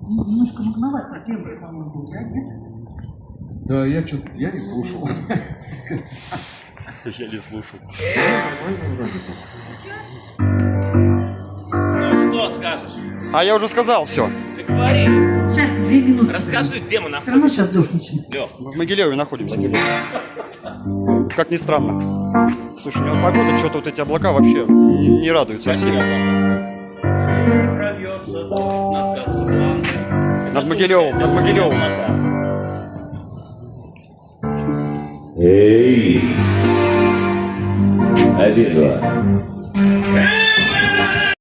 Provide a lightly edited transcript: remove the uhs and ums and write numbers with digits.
Немножко мутновато, первый, по-моему, был, да, нет? Да, я не слушал. Я не слушал. Ну что скажешь? А я уже сказал все. Ты говори. Сейчас, 2 минуты. Расскажи, где мы Все равно находимся. сейчас дождь начнется. Лёх, В Могилеве находимся. Как ни странно. Слушай, у него погода, что-то вот эти облака вообще не радуют совсем. прольется дождь над Казабланкой. Над Могилевым, над Могилевым. Эй! 1, 2.